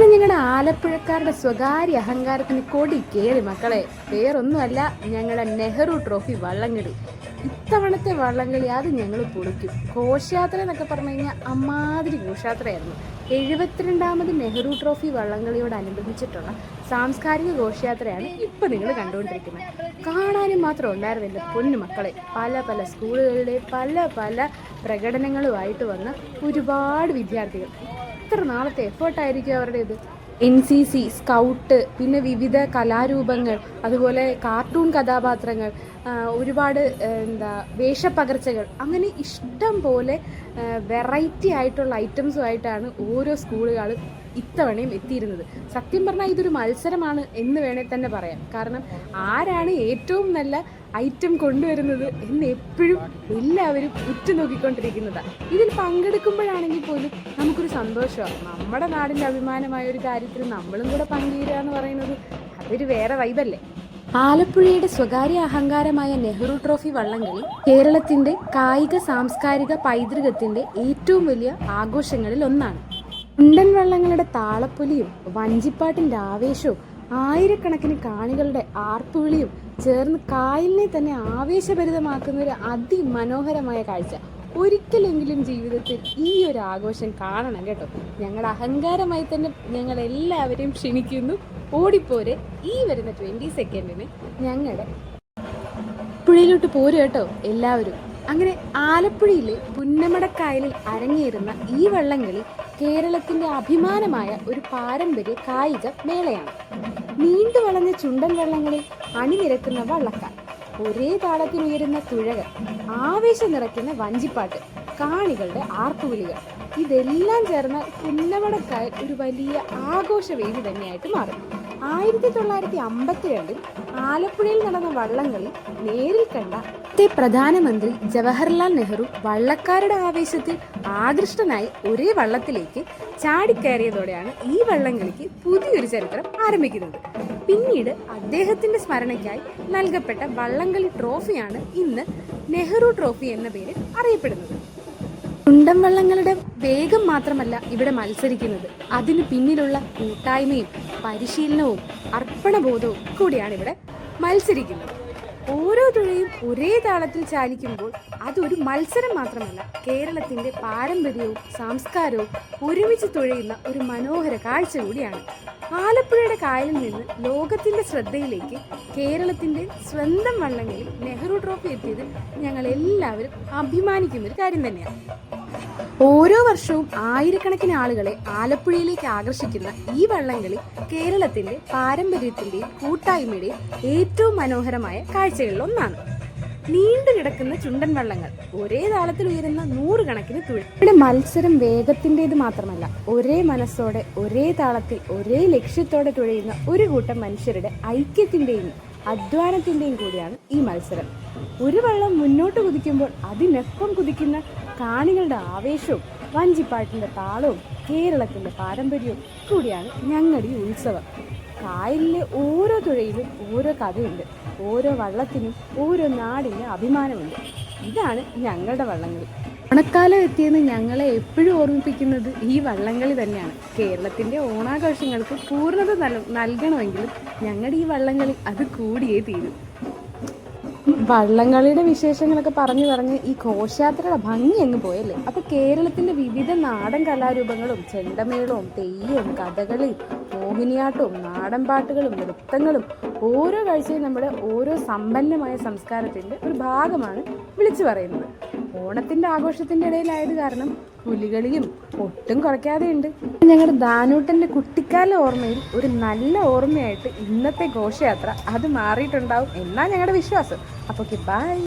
ഞങ്ങളുടെ ആലപ്പുഴക്കാരുടെ സ്വകാര്യ അഹങ്കാരത്തിന് കൊടി കേറി മക്കളെ. വേറൊന്നുമല്ല, ഞങ്ങളുടെ നെഹ്റു ട്രോഫി വള്ളംകളി. ഇത്തവണത്തെ വള്ളംകളി അത് ഞങ്ങൾ പൊളിക്കും. ഘോഷയാത്ര എന്നൊക്കെ പറഞ്ഞു കഴിഞ്ഞാൽ അമ്മാതിരി ഘോഷയാത്രയായിരുന്നു. 72ാമത് നെഹ്റു ട്രോഫി വള്ളംകളിയോടനുബന്ധിച്ചിട്ടുള്ള സാംസ്കാരിക ഘോഷയാത്രയാണ് ഇപ്പം നിങ്ങൾ കണ്ടുകൊണ്ടിരിക്കുന്നത്. കാണാനും മാത്രം ഉണ്ടായിരുന്നില്ല പൊന്നു മക്കളെ. പല പല സ്കൂളുകളിലെ പല പല പ്രകടനങ്ങളുമായിട്ട് വന്ന ഒരുപാട് വിദ്യാർത്ഥികൾ. എത്ര നാളത്തെ എഫേർട്ടായിരിക്കും അവരുടേത്. NCC, സ്കൗട്ട്, പിന്നെ വിവിധ കലാരൂപങ്ങൾ, അതുപോലെ കാർട്ടൂൺ കഥാപാത്രങ്ങൾ, ഒരുപാട് വേഷപ്പകർച്ചകൾ, അങ്ങനെ ഇഷ്ടം പോലെ വെറൈറ്റി ആയിട്ടുള്ള ഐറ്റംസുമായിട്ടാണ് ഓരോ സ്കൂളുകളും ഇത്തവണയും എത്തിയിരുന്നത്. സത്യം പറഞ്ഞാൽ ഇതൊരു മത്സരമാണ് എന്ന് വേണേൽ തന്നെ പറയാം. കാരണം ആരാണ് ഏറ്റവും നല്ല ഐറ്റം കൊണ്ടുവരുന്നത് എന്ന് എപ്പോഴും എല്ലാവരും ഉറ്റുനോക്കിക്കൊണ്ടിരിക്കുന്നതാണ്. ഇതിൽ പങ്കെടുക്കുമ്പോഴാണെങ്കിൽ പോലും നമുക്കൊരു സന്തോഷമാണ്. നമ്മുടെ നാടിൻ്റെ അഭിമാനമായ ഒരു കാര്യത്തിൽ നമ്മളും കൂടെ പങ്കുചേരുക എന്ന് പറയുന്നത് അതൊരു വേറെ വൈബല്ലേ. ആലപ്പുഴയുടെ സ്വകാര്യ അഹങ്കാരമായ നെഹ്റു ട്രോഫി വള്ളംകളി കേരളത്തിൻ്റെ കായിക സാംസ്കാരിക പൈതൃകത്തിൻ്റെ ഏറ്റവും വലിയ ആഘോഷങ്ങളിൽ ഒന്നാണ്. കുണ്ടൻ വള്ളങ്ങളുടെ താളപ്പൊലിയും വഞ്ചിപ്പാട്ടിൻ്റെ ആവേശവും ആയിരക്കണക്കിന് കാണികളുടെ ആർപ്പുവിളിയും ചേർന്ന് കായലിനെ തന്നെ ആവേശഭരിതമാക്കുന്ന ഒരു അതിമനോഹരമായ കാഴ്ച. ഒരിക്കലെങ്കിലും ജീവിതത്തിൽ ഈ ഒരു ആഘോഷം കാണണം കേട്ടോ. ഞങ്ങളുടെ അഹങ്കാരമായി തന്നെ ഞങ്ങൾ എല്ലാവരെയും ക്ഷണിക്കുന്നു. ഓടിപ്പോരെ, ഈ വരുന്ന 20 സെക്കൻഡിന് ഞങ്ങളുടെ പുഴയിലോട്ട് പോരും കേട്ടോ എല്ലാവരും. അങ്ങനെ ആലപ്പുഴയിലെ പുന്നമടക്കായലിൽ അരങ്ങേറുന്ന ഈ വള്ളംകളി കേരളത്തിൻ്റെ അഭിമാനമായ ഒരു പാരമ്പര്യ കായിക മേളയാണ്. നീണ്ടു വളഞ്ഞ ചുണ്ടൻ വള്ളങ്ങളിൽ അണിനിരക്കുന്ന വള്ളക്കാർ, ഒരേ താളത്തിൽ ഉയരുന്ന തുഴകൾ, ആവേശം നിറയ്ക്കുന്ന വഞ്ചിപ്പാട്ട്, കാണികളുടെ ആർപ്പുവിളികൾ, ഇതെല്ലാം ചേർന്ന പുന്നമടക്കായൽ ഒരു വലിയ ആഘോഷവേദി തന്നെയായിട്ട് മാറും. 1952 ആലപ്പുഴയിൽ നടന്ന വള്ളംകളി നേരിൽ കണ്ട പ്രധാനമന്ത്രി ജവഹർലാൽ നെഹ്റു വള്ളക്കാരുടെ ആവേശത്തിൽ ആകൃഷ്ടനായി ഒരേ വള്ളത്തിലേക്ക് ചാടിക്കയറിയതോടെയാണ് ഈ വള്ളംകളിക്ക് പുതിയൊരു ചരിത്രം ആരംഭിക്കുന്നത്. പിന്നീട് അദ്ദേഹത്തിന്റെ സ്മരണയ്ക്കായി നൽകപ്പെട്ട വള്ളംകളി ട്രോഫിയാണ് ഇന്ന് നെഹ്റു ട്രോഫി എന്ന പേരിൽ അറിയപ്പെടുന്നത്. ചുണ്ടൻ വള്ളങ്ങളുടെ വേഗം മാത്രമല്ല ഇവിടെ മത്സരിക്കുന്നത്, അതിനു പിന്നിലുള്ള കൂട്ടായ്മയും പരിശീലനവും അർപ്പണബോധവും കൂടിയാണ് ഇവിടെ മത്സരിക്കുന്നത്. ഓരോ തുഴയും ഒരേ താളത്തിൽ ചാലിക്കുമ്പോൾ അതൊരു മത്സരം മാത്രമല്ല, കേരളത്തിൻ്റെ പാരമ്പര്യവും സംസ്കാരവും ഒരുമിച്ച് തുഴയുന്ന ഒരു മനോഹര കാഴ്ച കൂടിയാണ്. ആലപ്പുഴയുടെ കായലിൽ നിന്ന് ലോകത്തിൻ്റെ ശ്രദ്ധയിലേക്ക് കേരളത്തിൻ്റെ സ്വന്തം വള്ളങ്ങളിൽ നെഹ്റു ട്രോഫി എത്തിയത് ഞങ്ങൾ എല്ലാവരും അഭിമാനിക്കുന്നൊരു കാര്യം തന്നെയാണ്. ഓരോ വർഷവും ആയിരക്കണക്കിന് ആളുകളെ ആലപ്പുഴയിലേക്ക് ആകർഷിക്കുന്ന ഈ വള്ളംകളി കേരളത്തിൻ്റെ പാരമ്പര്യത്തിൻ്റെയും കൂട്ടായ്മയുടെയും ഏറ്റവും മനോഹരമായ കാഴ്ചകളിൽ ഒന്നാണ്. നീണ്ടു കിടക്കുന്ന ചുണ്ടൻ വള്ളങ്ങൾ, ഒരേ താളത്തിൽ ഉയരുന്ന 100 കണക്കിന് തുഴ. ഇവിടെ മത്സരം വേഗത്തിൻ്റേത് മാത്രമല്ല, ഒരേ മനസ്സോടെ ഒരേ താളത്തിൽ ഒരേ ലക്ഷ്യത്തോടെ തുഴയുന്ന ഒരു കൂട്ടം മനുഷ്യരുടെ ഐക്യത്തിൻ്റെയും അധ്വാനത്തിൻ്റെയും കൂടിയാണ് ഈ മത്സരം. ഒരു വള്ളം മുന്നോട്ട് കുതിക്കുമ്പോൾ അതിനൊപ്പം കുതിക്കുന്ന കാണികളുടെ ആവേശവും വഞ്ചിപ്പാട്ടിൻ്റെ താളവും കേരളത്തിൻ്റെ പാരമ്പര്യവും കൂടിയാണ് ഞങ്ങളുടെ ഈ ഉത്സവം. കായലിലെ ഓരോ തുഴയിലും ഓരോ കഥയുണ്ട്, ഓരോ വള്ളത്തിനും ഓരോ നാടിൻ്റെ അഭിമാനമുണ്ട്. ഇതാണ് ഞങ്ങളുടെ വള്ളംകളി. ഓണക്കാലം എത്തിയെന്ന് ഞങ്ങളെ എപ്പോഴും ഓർമ്മിപ്പിക്കുന്നത് ഈ വള്ളംകളി തന്നെയാണ്. കേരളത്തിൻ്റെ ഓണാഘോഷങ്ങൾക്ക് പൂർണ്ണത നൽകണമെങ്കിലും ഞങ്ങളുടെ ഈ വള്ളംകളി അത് കൂടിയേ തീരും. വള്ളംകളിയുടെ വിശേഷങ്ങളൊക്കെ പറഞ്ഞ് ഈ ഘോഷയാത്രയുടെ ഭംഗി അങ്ങ് പോയല്ലേ. അപ്പോൾ കേരളത്തിൻ്റെ വിവിധ നാടൻ കലാരൂപങ്ങളും ചെണ്ടമേളവും തെയ്യവും കഥകളിയും മോഹിനിയാട്ടവും നാടൻ പാട്ടുകളും നൃത്തങ്ങളും ഓരോ കാഴ്ചയും നമ്മുടെ ഓരോ സമ്പന്നമായ സംസ്കാരത്തിൻ്റെ ഒരു ഭാഗമാണ് വിളിച്ചു പറയുന്നത്. ഓണത്തിൻ്റെ ആഘോഷത്തിൻ്റെ ഇടയിലായത് കാരണം പുലികളിയും ഒട്ടും കുറയ്ക്കാതെയുണ്ട്. ഞങ്ങളുടെ ദാനൂട്ടൻ്റെ കുട്ടിക്കാല ഓർമ്മയിൽ ഒരു നല്ല ഓർമ്മയായിട്ട് ഇന്നത്തെ ഘോഷയാത്ര അത് മാറിയിട്ടുണ്ടാവും എന്നാണ് ഞങ്ങളുടെ വിശ്വാസം. അപ്പോൾ ബൈ.